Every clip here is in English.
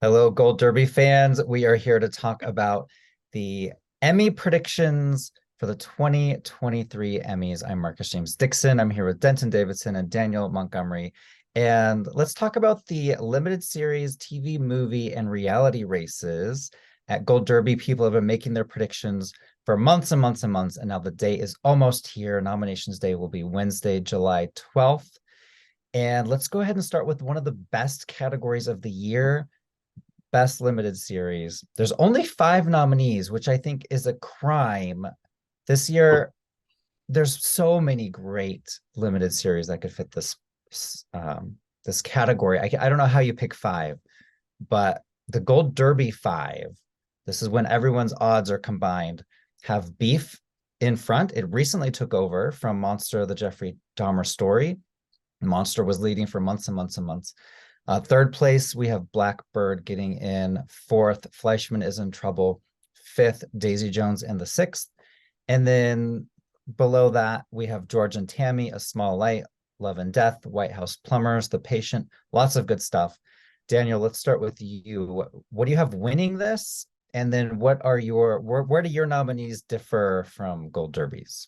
Hello, Gold Derby fans. We are here to talk about the Emmy predictions for the 2023 Emmys. I'm Marcus James Dixon. I'm here with Denton Davidson and Daniel Montgomery. And let's talk about the limited series, TV, movie, and reality races at Gold Derby. People have been making their predictions for months and months and months, and now the day is almost here. Nominations Day will be Wednesday, July 12th. And let's go ahead and start with one of the best categories of the year, Best Limited Series. There's only 5 nominees, which I think is a crime. This year, there's so many great limited series that could fit this category. I don't know how you pick 5, but the Gold Derby 5, this is when everyone's odds are combined, have Beef in front. It recently took over from Monster, the Jeffrey Dahmer story. Monster was leading for months and months and months. Third place, we have Blackbird getting in. Fourth, Fleischman is in Trouble. Fifth, Daisy Jones and the Sixth. And then below that, we have George and Tammy, A Small Light, Love and Death, White House Plumbers, The Patient. Lots of good stuff. Daniel, let's start with you. What do you have winning this? And then what are where do your nominees differ from Gold Derbies?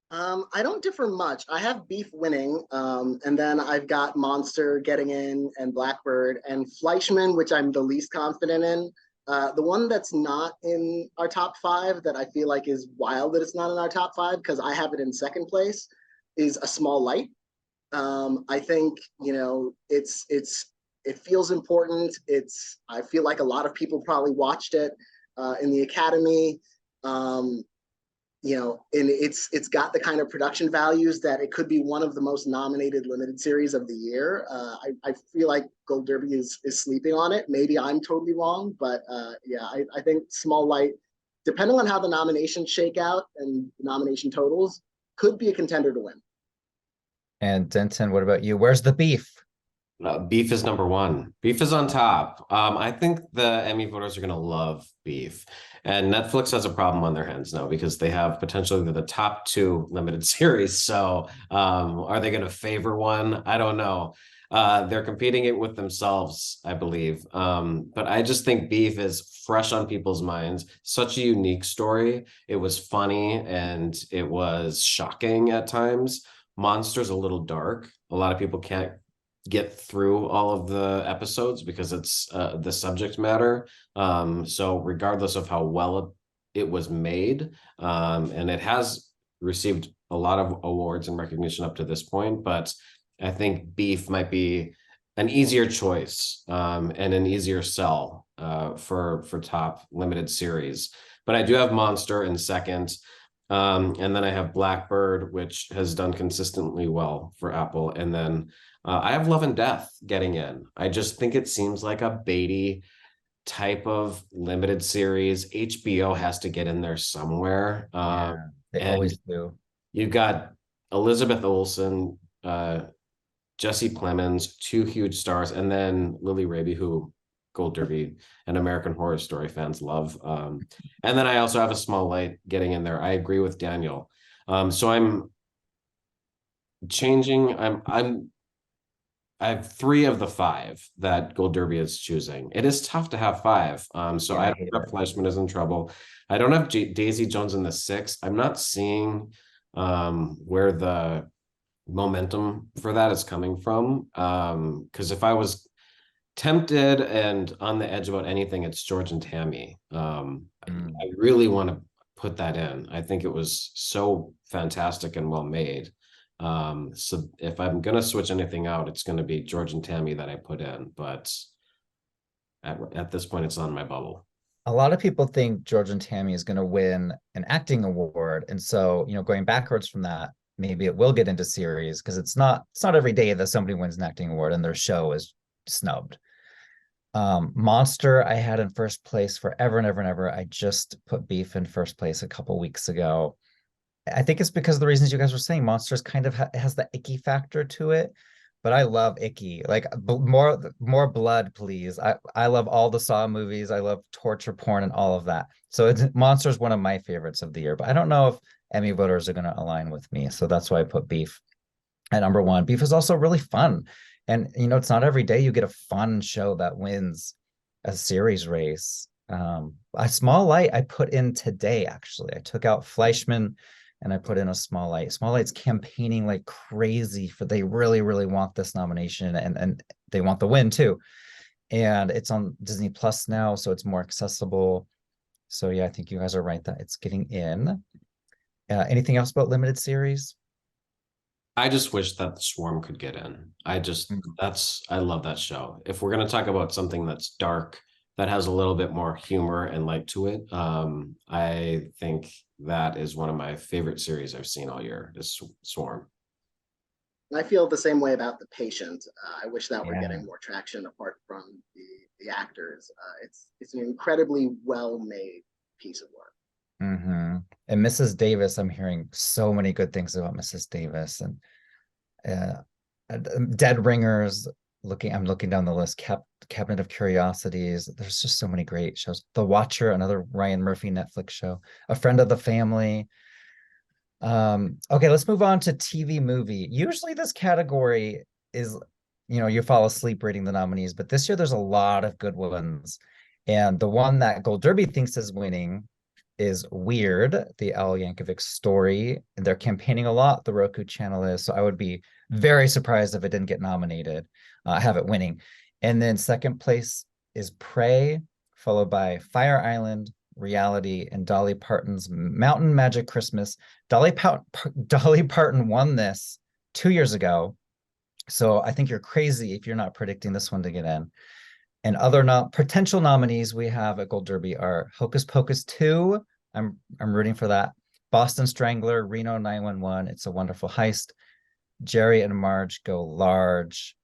I don't differ much. I have Beef winning, and then I've got Monster getting in, and Blackbird, and Fleischman, which I'm the least confident in. The one that's not in our top five that I feel like is wild that it's not in our top five because I have it in second place is A Small Light. I think it feels important. I feel like a lot of people probably watched it in the Academy. Um, and it's got the kind of production values that it could be one of the most nominated limited series of the year. I feel like Gold Derby is sleeping on it. Maybe I'm totally wrong, but I think Small Light, depending on how the nominations shake out and the nomination totals, could be a contender to win. And Denton, what about you? Where's the beef? Beef is number one. Beef is on top. I think the Emmy voters are going to love Beef. And Netflix has a problem on their hands now because they have potentially the top two limited series. So are they going to favor one? I don't know. They're competing it with themselves, I believe. But I just think Beef is fresh on people's minds. Such a unique story. It was funny and it was shocking at times. Monster's a little dark. A lot of people can't get through all of the episodes because it's the subject matter. So regardless of how well it was made, and it has received a lot of awards and recognition up to this point, but I think Beef might be an easier choice and an easier sell for top limited series. But I do have Monster in second. And then I have Blackbird, which has done consistently well for Apple. And then I have Love and Death getting in. I just think it seems like a Beatty type of limited series. HBO has to get in there somewhere. They and always do. You've got Elizabeth Olsen, Jesse Plemons, two huge stars, and then Lily Rabe, who Gold Derby and American Horror Story fans love. And then I also have A Small Light getting in there. I agree with Daniel. So I'm changing. I have 3 of the 5 that Gold Derby is choosing. It is tough to have 5. So Yeah, I I don't hate have it. Fleischman is in trouble. I don't have Daisy Jones in the 6th. I'm not seeing where the momentum for that is coming from. Because if I was tempted and on the edge about anything, it's George and Tammy. I really want to put that in. I think it was so fantastic and well made. So if I'm gonna switch anything out, it's gonna be George and Tammy that I put in. But at this point, it's on my bubble. A lot of people think George and Tammy is going to win an acting award. And so, going backwards from that, maybe it will get into series because it's not every day that somebody wins an acting award and their show is snubbed. Monster, I had in first place forever and ever and ever. I just put Beef in first place a couple weeks ago. I think it's because of the reasons you guys were saying. Monsters kind of has the icky factor to it, but I love icky. Like more blood, please. I love all the Saw movies. I love torture porn and all of that. So Monsters one of my favorites of the year, but I don't know if Emmy voters are going to align with me. So that's why I put Beef at number one. Beef is also really fun. And it's not every day you get a fun show that wins a series race. A Small Light I put in today, actually. I took out Fleischman and I put in a Small Light. Small Light's campaigning like crazy they really, really want this nomination, and they want the win too. And it's on Disney Plus now, so it's more accessible. So yeah, I think you guys are right that it's getting in. Anything else about limited series? I just wish that the Swarm could get in. I love that show. If we're gonna talk about something that's dark, that has a little bit more humor and light to it, I think that is one of my favorite series I've seen all year, is Swarm. I feel the same way about The Patient. I wish that were Yeah. getting more traction apart from the actors. It's an incredibly well made piece of work. And Mrs. Davis, I'm hearing so many good things about Mrs. Davis, and uh, Dead Ringers. I'm looking down the list. Cabinet of Curiosities. There's just so many great shows. The Watcher, another Ryan Murphy Netflix show. A Friend of the Family. Okay, let's move on to TV movie. Usually this category is, you fall asleep reading the nominees, but this year there's a lot of good ones. And the one that Gold Derby thinks is winning is Weird, the Al Yankovic story. And they're campaigning a lot, the Roku channel is. So I would be very surprised if it didn't get nominated, have it winning. And then second place is Prey, followed by Fire Island, Reality, and Dolly Parton's Mountain Magic Christmas. Dolly Parton won this 2 years ago. So I think you're crazy if you're not predicting this one to get in. And other potential nominees we have at Gold Derby are Hocus Pocus 2. I'm rooting for that. Boston Strangler, Reno 911, It's a Wonderful Heist, Jerry and Marge Go Large.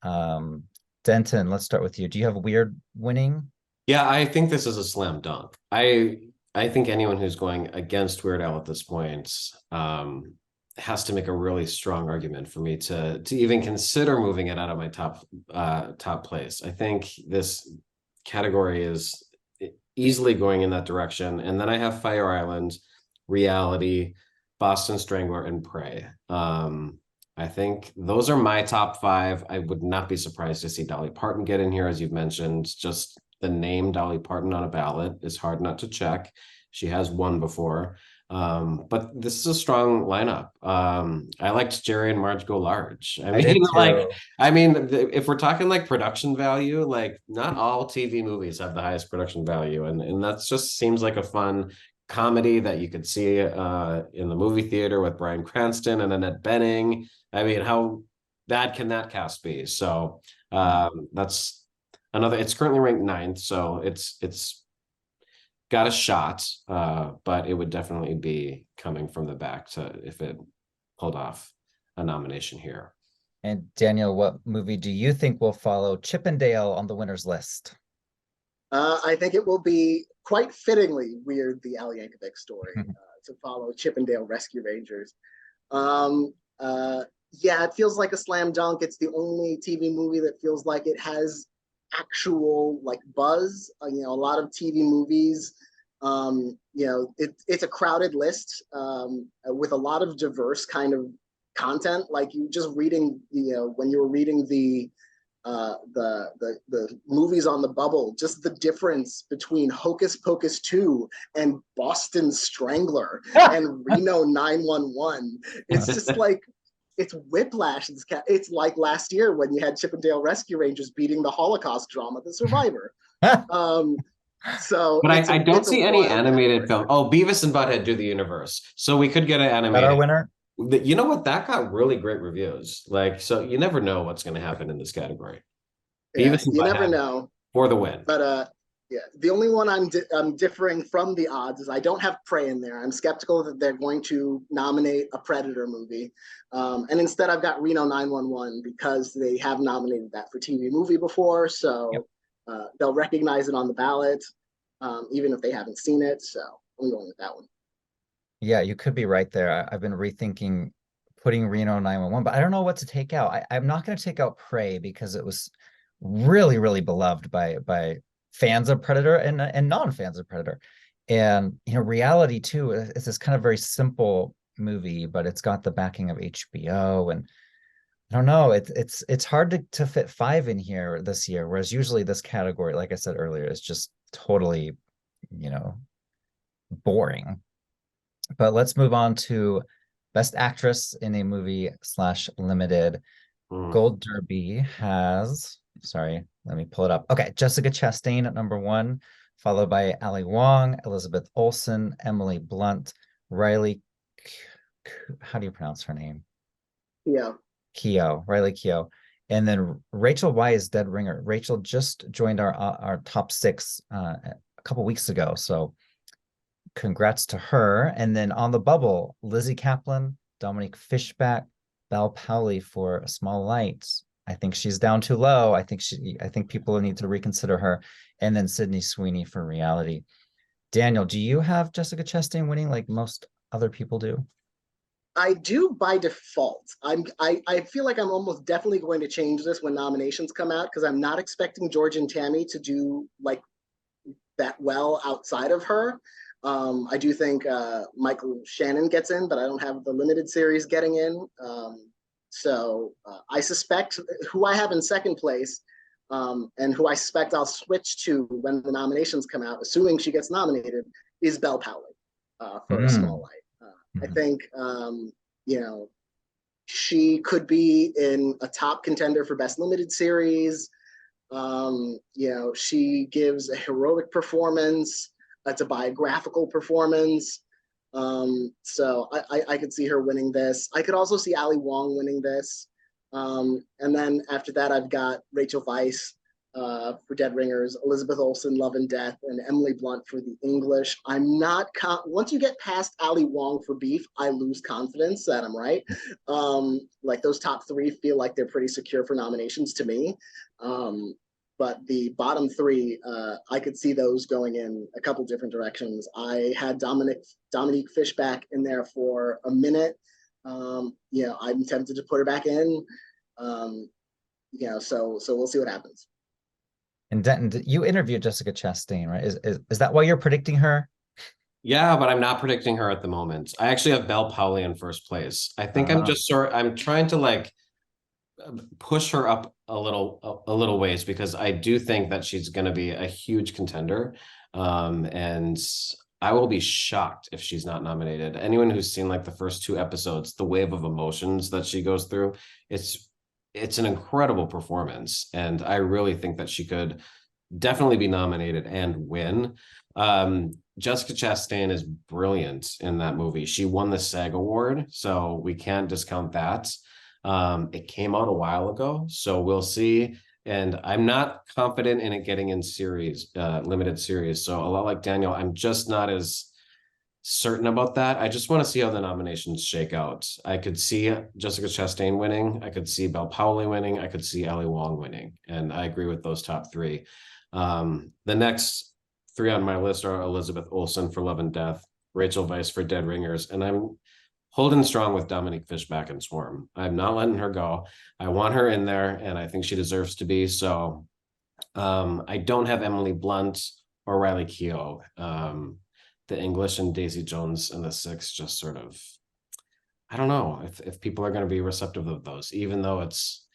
Denton, let's start with you. Do you have Weird winning? Yeah, I think this is a slam dunk. I think anyone who's going against Weird Al at this point has to make a really strong argument for me to even consider moving it out of my top place. I think this category is easily going in that direction. And then I have Fire Island, Reality, Boston Strangler, and Prey. I think those are my top five. I would not be surprised to see Dolly Parton get in here, as you've mentioned. Just the name Dolly Parton on a ballot is hard not to check. She has won before. But this is a strong lineup. I liked Jerry and Marge Go Large. I did mean, too. if we're talking like production value, like not all TV movies have the highest production value, and that just seems like a fun comedy that you could see in the movie theater with Bryan Cranston and Annette Bening. I mean, how bad can that cast be? So that's another. It's currently ranked 9th, so it's got a shot, but it would definitely be coming from the back if it pulled off a nomination here. And Daniel, what movie do you think will follow Chippendale on the winners list? I think it will be quite fittingly Weird, the Al Yankovic story, to follow Chippendale Rescue Rangers. Yeah, it feels like a slam dunk. It's the only TV movie that feels like it has actual like buzz. A lot of TV movies, it's a crowded list with a lot of diverse kind of content. Like you just reading, when you were reading the movies on the bubble, just the difference between Hocus Pocus 2 and Boston Strangler and Reno 911. It's just like, it's whiplash. It's like last year when you had Chippendale Rescue Rangers beating the Holocaust drama, The Survivor. So, but I don't see any animated film. Oh, Beavis and Butthead Do the Universe. So we could get an animated. That our winner? You know what? That got really great reviews. Like, so you never know what's going to happen in this category. Yeah, you never know for the win. But yeah, the only one I'm differing from the odds is I don't have Prey in there. I'm skeptical that they're going to nominate a Predator movie, and instead I've got Reno 911 because they have nominated that for TV movie before, so they'll recognize it on the ballot, even if they haven't seen it. So I'm going with that one. Yeah, you could be right there. I've been rethinking putting Reno 911, but I don't know what to take out. I'm not going to take out Prey because it was really, really beloved by fans of Predator and non-fans of Predator. And Reality too, it's this kind of very simple movie, but it's got the backing of HBO, and I don't know. It's hard to fit five in here this year, whereas usually this category, like I said earlier, is just totally, you know, boring. But let's move on to Best Actress in a Movie slash Limited. Mm. Gold Derby has, sorry, let me pull it up. Okay, Jessica Chastain at number one, followed by Ali Wong, Elizabeth Olsen, Emily Blunt, Riley, how do you pronounce her name? Yeah. Riley Keough. And then Rachel Weisz Dead Ringer. Rachel just joined our top six a couple weeks ago. So congrats to her. And then on the bubble, Lizzie Kaplan, Dominique Fishback, Belle Powley for A Small Light. I think she's down too low. I think people need to reconsider her. And then Sydney Sweeney for Reality. Daniel, do you have Jessica Chastain winning like most other people do? I do by default. I feel like I'm almost definitely going to change this when nominations come out because I'm not expecting George and Tammy to do like that well outside of her. I do think Michael Shannon gets in, but I don't have the limited series getting in. So I suspect who I have in second place and who I suspect I'll switch to when the nominations come out, assuming she gets nominated, is Belle Powley for A Small Mm. Light. I think, you know, she could be in a top contender for Best Limited Series. You know, she gives a heroic performance. It's a biographical performance. So I could see her winning this. I could also see Ali Wong winning this. And then after that, I've got Rachel Weisz for Dead Ringers, Elizabeth Olsen, Love and Death, and Emily Blunt for The English. I'm not once you get past Ali Wong for Beef, I lose confidence that I'm right. Like those top three feel like they're pretty secure for nominations to me. But the bottom three, I could see those going in a couple different directions. I had Dominique Fishback in there for a minute. You know, I'm tempted to put her back in. You know, so we'll see what happens. And Denton, you interviewed Jessica Chastain, right? Is that why you're predicting her? Yeah, but I'm not predicting her at the moment. I actually have Belle Powley in first place. I think Uh, I'm trying to like push her up a little ways because I do think that she's going to be a huge contender. And I will be shocked if she's not nominated. Anyone who's seen like the first two episodes, the wave of emotions that she goes through, it's an incredible performance. And I really think that she could definitely be nominated and win. Jessica Chastain is brilliant in that movie. She won the SAG award, so we can't discount that. It came out a while ago, so we'll see. And I'm not confident in it getting in series, limited series. So a lot like Daniel, I'm just not as certain about that. I just want to see how the nominations shake out. I could see Jessica Chastain winning. I could see Belle Powley winning. I could see Ali Wong winning. And I agree with those top three. The next three on my list are Elizabeth Olsen for Love and Death, Rachel Weisz for Dead Ringers, and I'm holding strong with Dominique Fishback and Swarm. I'm not letting her go. I want her in there, and I think she deserves to be. So I don't have Emily Blunt or Riley Keough. The English and Daisy Jones and the Six just sort of, I don't know if people are going to be receptive of those, even though it's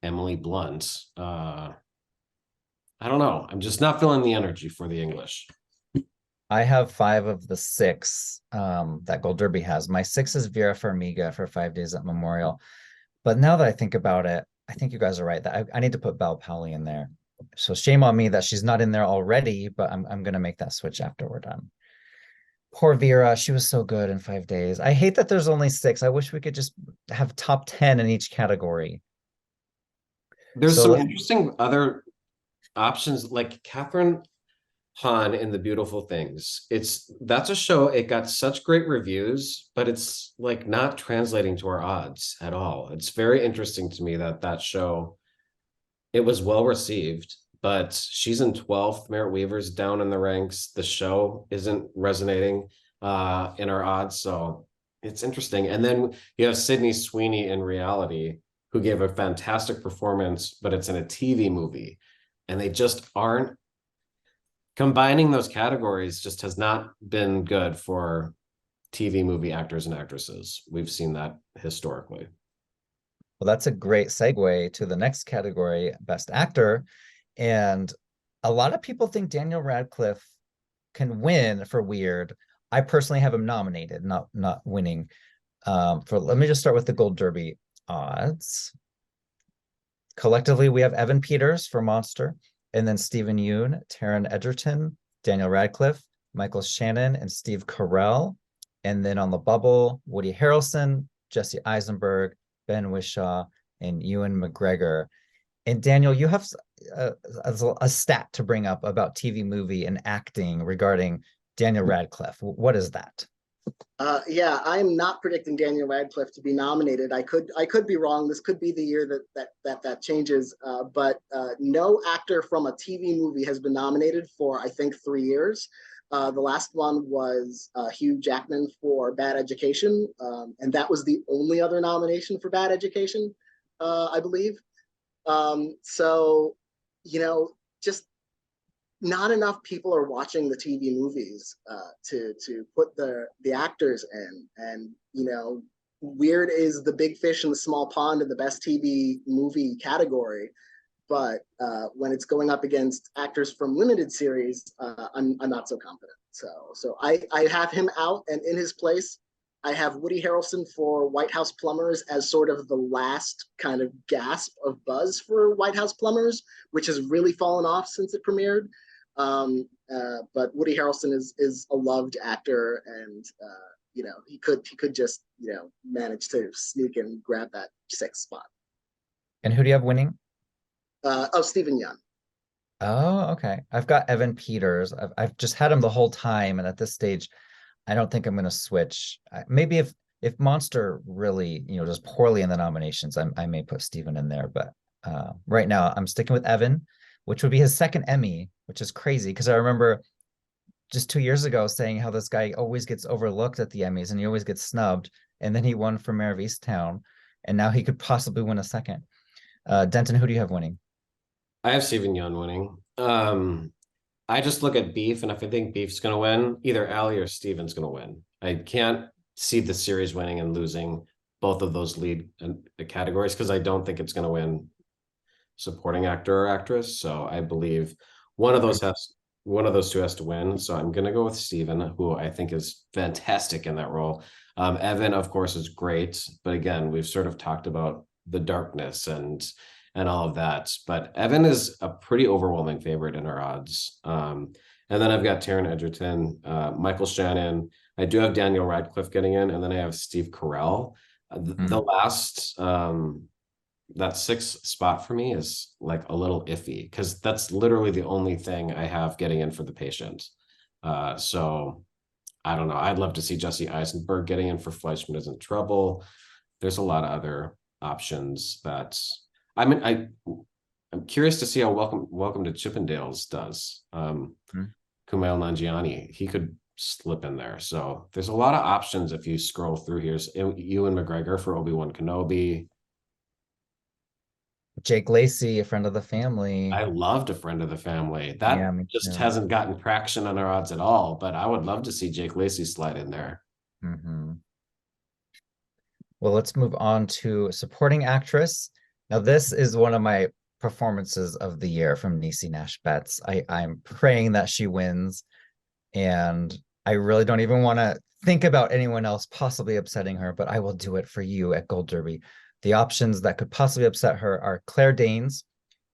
Emily Blunt. I don't know. I'm just not feeling the energy for the English. I have five of the six that Gold Derby has. My six is Vera Farmiga for 5 Days at Memorial. But now that I think about it, I think you guys are right. That I need to put Belle Powley in there. So shame on me that she's not in there already, but I'm gonna make that switch after we're done. Poor Vera, she was so good in 5 days. I hate that there's only six. I wish we could just have top 10 in each category. There's So some let's interesting other options like Catherine Han in The Beautiful Things. That's a show, it got such great reviews, but it's like not translating to our odds at all. It's very interesting to me that that show, it was well received, but she's in 12th. Merritt Weaver's down in the ranks. The show isn't resonating in our odds, so it's interesting. And then you have Sydney Sweeney in Reality, who gave a fantastic performance, but it's in a TV movie, and they just aren't combining those categories. Just has not been good for TV movie actors and actresses. We've seen that historically. Well, that's a great segue to the next category, Best Actor. And a lot of people think Daniel Radcliffe can win for Weird. I personally have him nominated, not winning. Let me just start with the Gold Derby odds. Collectively, we have Evan Peters for Monster, and then Stephen Yeun, Taron Egerton, Daniel Radcliffe, Michael Shannon, and Steve Carell. And then on the bubble, Woody Harrelson, Jesse Eisenberg, Ben Whishaw, and Ewan McGregor. And Daniel, you have a stat to bring up about TV, movie, and acting regarding Daniel Radcliffe. What is that? Yeah, I'm not predicting Daniel Radcliffe to be nominated. I could be wrong. This could be the year that changes. But no actor from a TV movie has been nominated for, I think, 3 years. The last one was Hugh Jackman for Bad Education, and that was the only other nomination for Bad Education, I believe. So, just not enough people are watching the TV movies to put the actors in, and Weird is the big fish in the small pond in the best TV movie category. But when it's going up against actors from limited series, I'm not so confident. So I have him out, and in his place, I have Woody Harrelson for White House Plumbers as sort of the last kind of gasp of buzz for White House Plumbers, which has really fallen off since it premiered. But Woody Harrelson is a loved actor, and he could just manage to sneak and grab that 6th spot. And who do you have winning? Stephen Yeun. Oh, okay. I've got Evan Peters. I've just had him the whole time, and at this stage, I don't think I'm going to switch. Maybe if Monster really does poorly in the nominations, I may put Stephen in there. But right now, I'm sticking with Evan, which would be his 2nd Emmy, which is crazy because I remember just 2 years ago saying how this guy always gets overlooked at the Emmys and he always gets snubbed, and then he won for Mayor of Easttown, and now he could possibly win a 2nd. Denton, who do you have winning? I have Stephen Yeun winning. I just look at Beef, and if I think Beef's going to win, either Allie or Steven's going to win. I can't see the series winning and losing both of those lead categories because I don't think it's going to win supporting actor or actress. So I believe one of those two has to win. So I'm going to go with Steven, who I think is fantastic in that role. Evan, of course, is great, but again, we've sort of talked about the darkness and all of that. But Evan is a pretty overwhelming favorite in our odds. And then I've got Taron Egerton, Michael Shannon. I do have Daniel Radcliffe getting in, and then I have Steve Carell. The last, that 6th spot for me is like a little iffy because that's literally the only thing I have getting in for The Patient. So I don't know. I'd love to see Jesse Eisenberg getting in for Fleischman Is in Trouble. There's a lot of other options that I'm curious to see how Welcome to Chippendales does. Kumail Nanjiani, he could slip in there. So there's a lot of options if you scroll through here. Ewan McGregor for Obi-Wan Kenobi. Jake Lacy, a friend of the family. I loved A Friend of the Family. That just hasn't gotten traction on our odds at all, but I would love to see Jake Lacy slide in there. Well, let's move on to supporting actress. Now, this is one of my performances of the year from Niecy Nash Betts. I'm praying that she wins, and I really don't even want to think about anyone else possibly upsetting her, but I will do it for you at Gold Derby. The options that could possibly upset her are Claire Danes,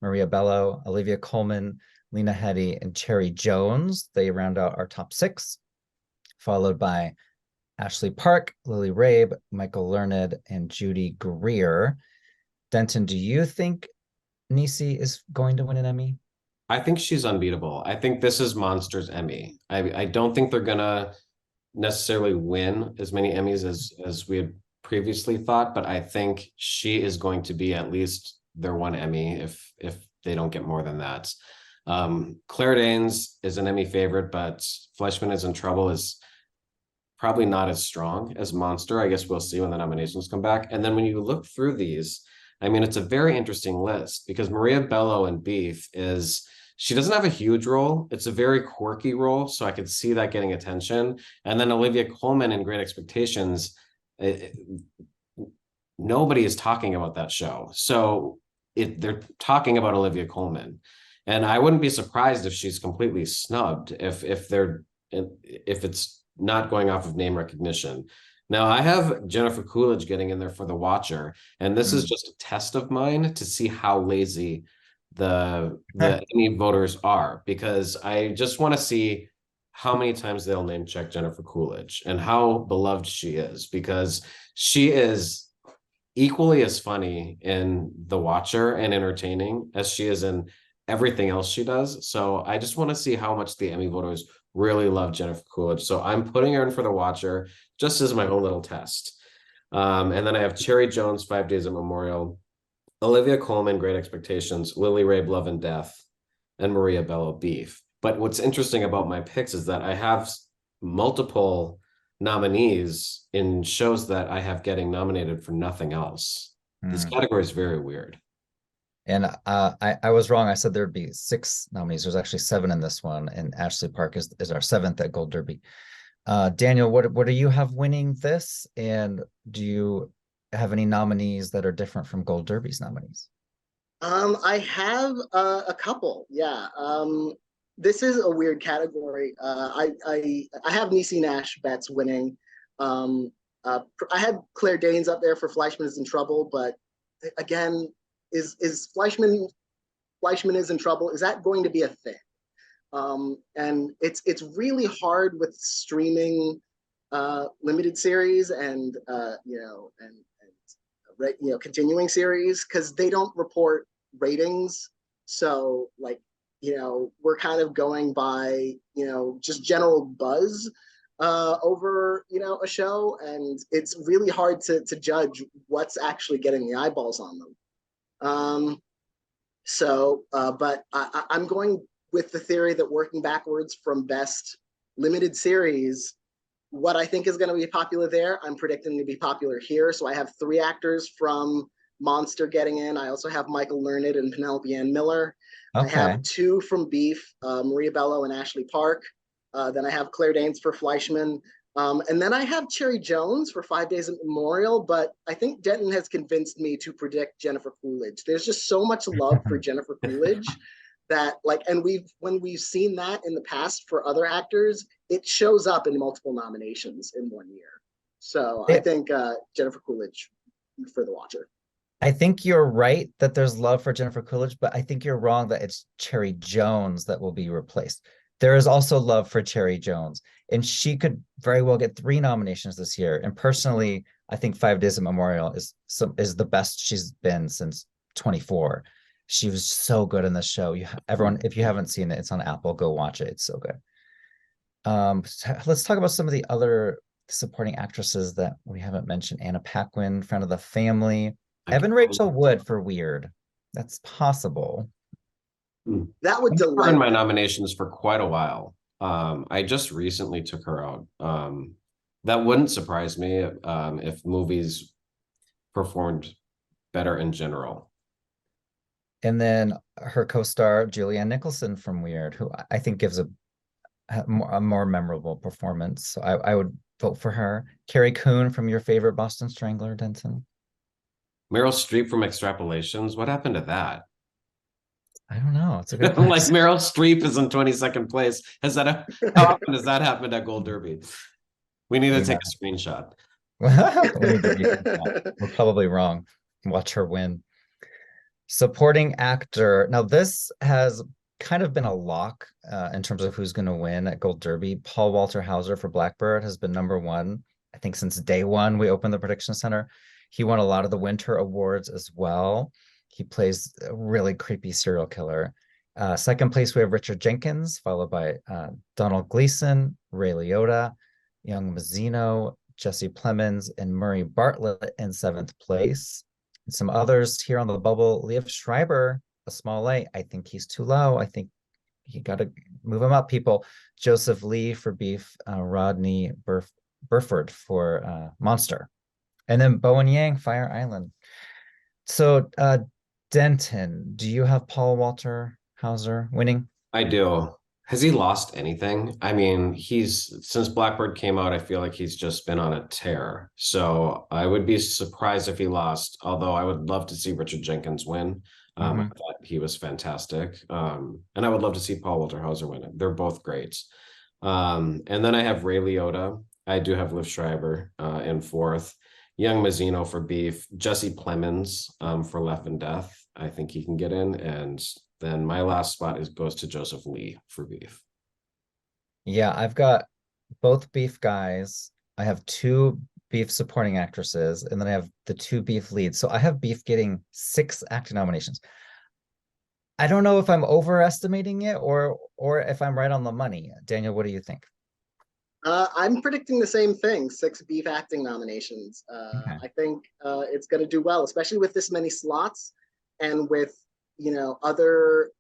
Maria Bello, Olivia Colman, Lena Headey, and Cherry Jones. They round out our top 6, followed by Ashley Park, Lily Rabe, Michael Learned, and Judy Greer. Denton, do you think Niecy is going to win an Emmy? I think she's unbeatable. I think this is Monster's Emmy. I don't think they're gonna necessarily win as many Emmys as we had previously thought, but I think she is going to be at least their one Emmy if they don't get more than that. Claire Danes is an Emmy favorite, but Fleischman Is in Trouble is probably not as strong as Monster. I guess we'll see when the nominations come back. And then when you look through these, I mean, it's a very interesting list because Maria Bello in Beef she doesn't have a huge role. It's a very quirky role, so I could see that getting attention. And then Olivia Colman in Great Expectations, nobody is talking about that show. So they're talking about Olivia Colman. And I wouldn't be surprised if she's completely snubbed if it's not going off of name recognition. Now I have Jennifer Coolidge getting in there for The Watcher, and this is just a test of mine to see how lazy the Emmy voters are, because I just want to see how many times they'll name check Jennifer Coolidge and how beloved she is, because she is equally as funny in The Watcher and entertaining as she is in everything else she does. So I just want to see how much the Emmy voters really love Jennifer Coolidge. So I'm putting her in for The Watcher just as my own little test. And then I have Cherry Jones, 5 Days at Memorial, Olivia Colman, Great Expectations, Lily Rabe, Love and Death, and Maria Bello, Beef. But what's interesting about my picks is that I have multiple nominees in shows that I have getting nominated for nothing else. This category is very weird. And I was wrong. I said there'd be 6 nominees. There's actually 7 in this one, and Ashley Park is our 7th at Gold Derby. Daniel, what do you have winning this? And do you have any nominees that are different from Gold Derby's nominees? I have a couple. Yeah. This is a weird category. I have Niecy Nash Betts winning. I had Claire Danes up there for Fleischman is in Trouble, but again, is Fleischman is in Trouble? Is that going to be a thing? And it's really hard with streaming limited series and continuing series, because they don't report ratings. So we're kind of going by just general buzz over a show, and it's really hard to judge what's actually getting the eyeballs on them. But I'm going with the theory that working backwards from best limited series, what I think is going to be popular there, I'm predicting to be popular here. So I have 3 actors from Monster getting in. I also have Michael Learned and Penelope Ann Miller. Okay. I have 2 from Beef, Maria Bello and Ashley Park. Then I have Claire Danes for Fleischman. And then I have Cherry Jones for 5 Days at Memorial, but I think Denton has convinced me to predict Jennifer Coolidge. There's just so much love for Jennifer Coolidge that and when we've seen that in the past for other actors, it shows up in multiple nominations in one year. So I think Jennifer Coolidge for The Watcher. I think you're right that there's love for Jennifer Coolidge, but I think you're wrong that it's Cherry Jones that will be replaced. There is also love for Cherry Jones, and she could very well get 3 nominations this year. And personally, I think 5 Days at Memorial is the best she's been since 24. She was so good in this show. Everyone, if you haven't seen it, it's on Apple. Go watch it. It's so good. Let's talk about some of the other supporting actresses that we haven't mentioned. Anna Paquin, Friend of the Family. Evan Rachel Wood for Weird. That's possible. That would delay in my nominations for quite a while. I just recently took her out. That wouldn't surprise me if movies performed better in general. And then her co-star Julianne Nicholson from Weird, who I think gives a more memorable performance. So I would vote for her. Carrie Coon from your favorite Boston Strangler, Denton. Meryl Streep from Extrapolations. What happened to that? I don't know. It's a good question. Like Meryl Streep is in 22nd place. How often has that happened at Gold Derby? We need to take a screenshot. We're probably wrong. Watch her win. Supporting actor. Now, this has kind of been a lock in terms of who's going to win at Gold Derby. Paul Walter Hauser for Blackbird has been #1, I think, since day one we opened the Prediction Center. He won a lot of the Winter Awards as well. He plays a really creepy serial killer. Second place, we have Richard Jenkins, followed by Donald Gleason, Ray Liotta, Young Mazzino, Jesse Plemons, and Murray Bartlett in 7th place. And some others here on the bubble, Liev Schreiber, A Small Light. I think he's too low. I think you got to move him up, people. Joseph Lee for Beef, Rodney Burford for Monster. And then Bowen Yang, Fire Island. So, Denton, do you have Paul Walter Hauser winning? I do. Has he lost anything? I mean, since Blackbird came out, I feel like he's just been on a tear. So I would be surprised if he lost, although I would love to see Richard Jenkins win. I thought he was fantastic. And I would love to see Paul Walter Hauser win it. They're both great. And then I have Ray Liotta. I do have Liv Schreiber in fourth. Young Mazzino for Beef. Jesse Plemons for Left and Death. I think he can get in. And then my last spot goes to Joseph Lee for Beef. Yeah, I've got both Beef guys. I have two Beef supporting actresses, and then I have the two Beef leads. So I have Beef getting 6 acting nominations. I don't know if I'm overestimating it or if I'm right on the money. Daniel, what do you think? I'm predicting the same thing, 6 Beef acting nominations. Okay. I think it's going to do well, especially with this many slots and with, other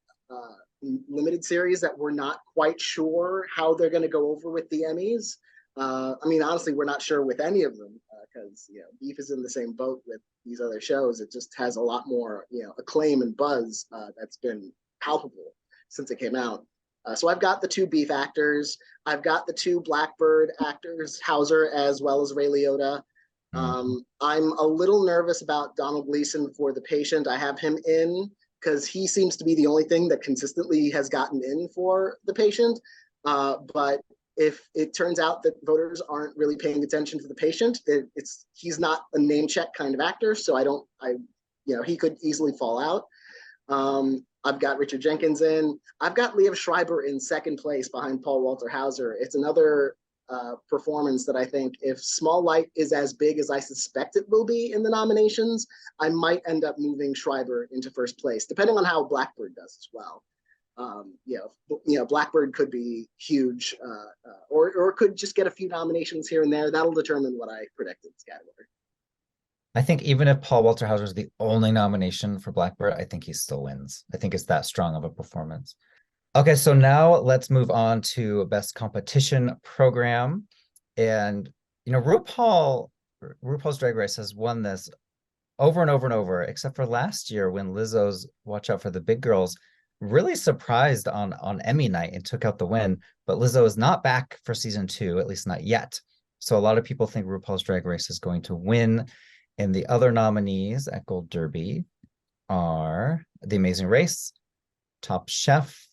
limited series that we're not quite sure how they're going to go over with the Emmys. Honestly, we're not sure with any of them because, Beef is in the same boat with these other shows. It just has a lot more, acclaim and buzz that's been palpable since it came out. So I've got the 2 Beef actors. I've got the 2 Blackbird actors, Hauser as well as Ray Liotta. I'm a little nervous about Donald Gleason for The Patient. I have him in because he seems to be the only thing that consistently has gotten in for The Patient. But if it turns out that voters aren't really paying attention to The Patient, he's not a name check kind of actor. So he could easily fall out. I've got Richard Jenkins in. I've got Liev Schreiber in second place behind Paul Walter Hauser. It's another performance that I think, if Small Light is as big as I suspect it will be in the nominations, I might end up moving Schreiber into first place, depending on how Blackbird does as well. Blackbird could be huge, or could just get a few nominations here and there. That'll determine what I predict in this category. I think even if Paul Walter Hauser is the only nomination for Blackbird, I think he still wins. I think it's that strong of a performance. Okay, so now let's move on to Best Competition Program. And, RuPaul's Drag Race has won this over and over and over, except for last year when Lizzo's Watch Out for the Big Girls really surprised on Emmy night and took out the win. But Lizzo is not back for season 2, at least not yet. So a lot of people think RuPaul's Drag Race is going to win. And the other nominees at Gold Derby are The Amazing Race, Top Chef,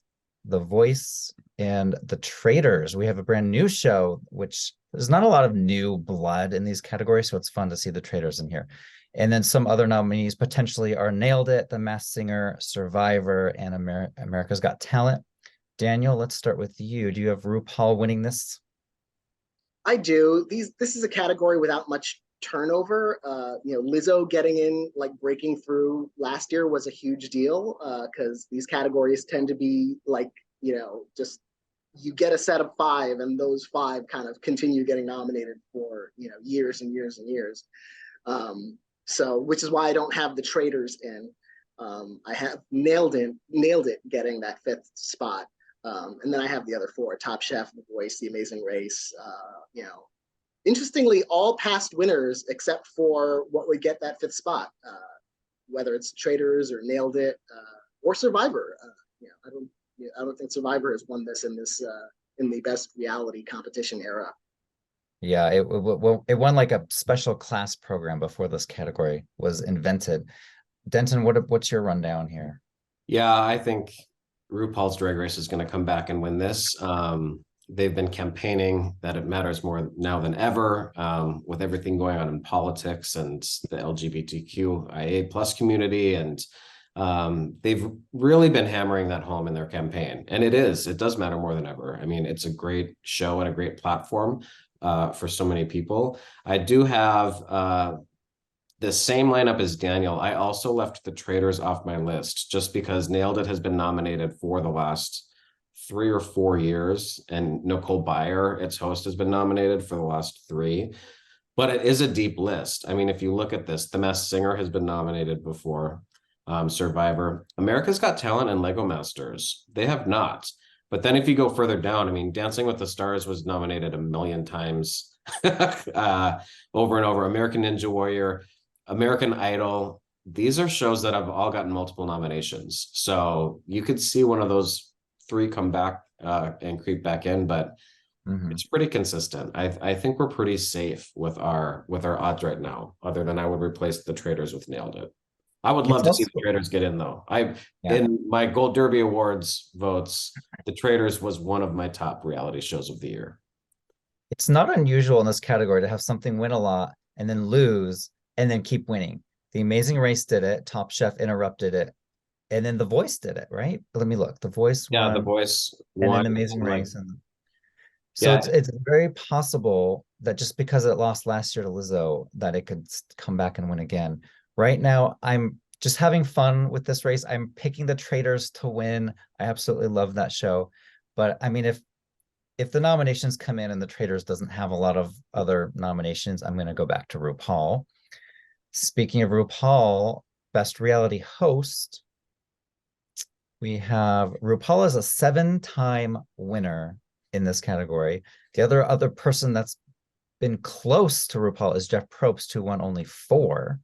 The Voice, and The Traitors. We have a brand new show, which there's not a lot of new blood in these categories, so it's fun to see The Traitors in here. And then some other nominees potentially are Nailed It, The Masked Singer, Survivor, and America's Got Talent. Daniel, let's start with you. Do you have RuPaul winning this? I do. This is a category without much turnover. Lizzo getting in, like breaking through last year, was a huge deal because these categories tend to be like, just you get a set of 5 and those 5 kind of continue getting nominated for, years and years and years. So which is why I don't have The Traitors in. I have Nailed It getting that 5th spot. And then I have the other 4, Top Chef, The Voice, The Amazing Race, interestingly, all past winners except for what would get that 5th spot, whether it's Traitors or Nailed It or Survivor. I don't think Survivor has won this in the best reality competition era. Yeah, it won like a special class program before this category was invented. Denton, what's your rundown here? Yeah, I think RuPaul's Drag Race is going to come back and win this. They've been campaigning that it matters more now than ever, with everything going on in politics and the LGBTQIA plus community. And they've really been hammering that home in their campaign. And it does matter more than ever. I mean, it's a great show and a great platform for so many people. I do have the same lineup as Daniel. I also left The Traitors off my list just because Nailed It has been nominated for the last 3 or 4 years, and Nicole Byer, its host, has been nominated for the last 3. But it is a deep list. I mean, if you look at this, The Masked Singer has been nominated before, Survivor. America's Got Talent and Lego Masters, they have not. But then if you go further down, I mean, Dancing with the Stars was nominated a million times over and over. American Ninja Warrior, American Idol. These are shows that have all gotten multiple nominations. So you could see one of those 3 come back and creep back in, but it's pretty consistent. I think we're pretty safe with our odds right now, other than I would replace the Traitors with Nailed It. I would love It's to see also, the Traitors get in though. yeah. In my Gold Derby Awards votes, the Traitors was one of my top reality shows of the year. It's not unusual in this category to have something win a lot and then lose and then keep winning. The Amazing Race did it, Top Chef interrupted it, and then The Voice did it, right? Let me look. The Voice Yeah, The won, Voice and then won. The Amazing Like, Race. And so yeah, it's very possible that just because it lost last year to Lizzo, that it could come back and win again. Right now, I'm just having fun with this race. I'm picking the Traitors to win. I absolutely love that show. But I mean, if the nominations come in and the Traitors doesn't have a lot of other nominations, I'm going to go back to RuPaul. Speaking of RuPaul, Best Reality Host, we have RuPaul as a 7-time winner in this category. The other person that's been close to RuPaul is Jeff Probst, who won only 4.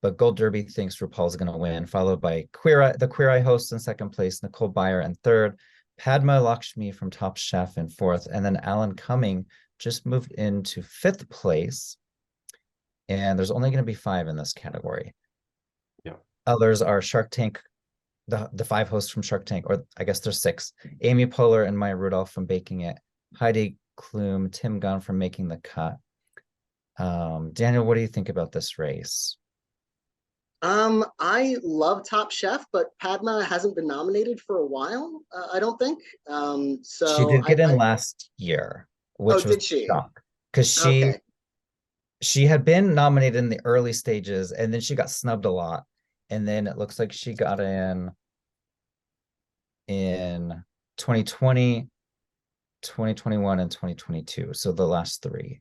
But Gold Derby thinks RuPaul is going to win, followed by the Queer Eye host in second place, Nicole Byer in third, Padma Lakshmi from Top Chef in fourth, and then Alan Cumming just moved into 5th place. And there's only going to be 5 in this category. Yeah. Others are Shark Tank, the 5 hosts from Shark Tank, or I guess there's 6. Amy Poehler and Maya Rudolph from Baking It, Heidi Klum, Tim Gunn from Making the Cut. Daniel, what do you think about this race? I love Top Chef, but Padma hasn't been nominated for a while. I don't think. She So did get in last year, oh, which was did she? a shock because Okay. she had been nominated in the early stages and then she got snubbed a lot, and then it looks like she got in 2020, 2021, and 2022. So the last 3.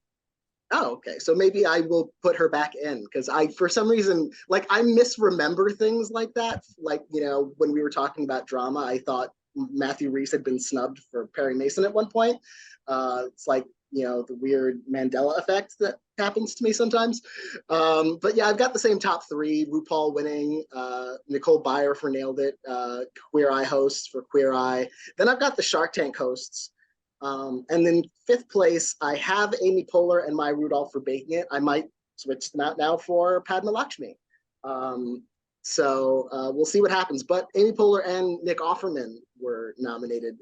Oh, okay. So maybe I will put her back in because for some reason, like I misremember things like that. Like, when we were talking about drama, I thought Matthew Rhys had been snubbed for Perry Mason at one point. It's like, the weird Mandela effect that happens to me sometimes. But yeah, I've got the same top 3, RuPaul winning, Nicole Byer for Nailed It, Queer Eye hosts for Queer Eye. Then I've got the Shark Tank hosts. And then 5th place, I have Amy Poehler and Maya Rudolph for Baking It. I might switch them out now for Padma Lakshmi. So we'll see what happens. But Amy Poehler and Nick Offerman were nominated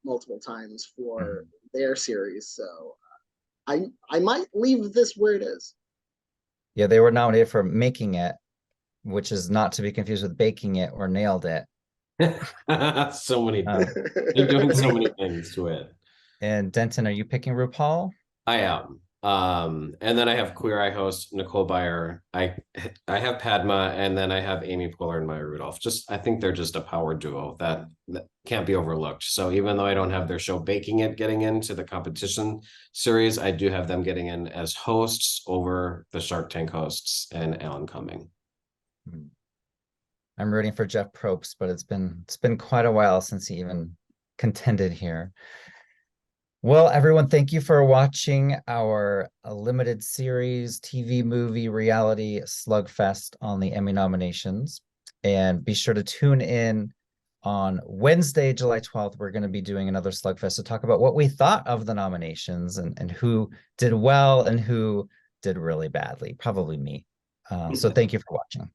multiple times for their series. So I might leave this where it is. Yeah, they were nominated for Making It, which is not to be confused with Baking It or Nailed It. So many. They're doing so many things to it. And Denton, are you picking RuPaul? I am. And then I have Queer Eye host Nicole Byer. I have Padma, and then I have Amy Poehler and Maya Rudolph. I think they're just a power duo that can't be overlooked. So even though I don't have their show Baking It getting into the competition series, I do have them getting in as hosts over the Shark Tank hosts and Alan Cumming. I'm rooting for Jeff Probst, but it's been quite a while since he even contended here. Well, everyone, thank you for watching our limited series, TV, movie, reality slugfest on the Emmy nominations. And be sure to tune in on Wednesday, July 12th. We're going to be doing another slugfest to talk about what we thought of the nominations and who did well and who did really badly. Probably me. So thank you for watching.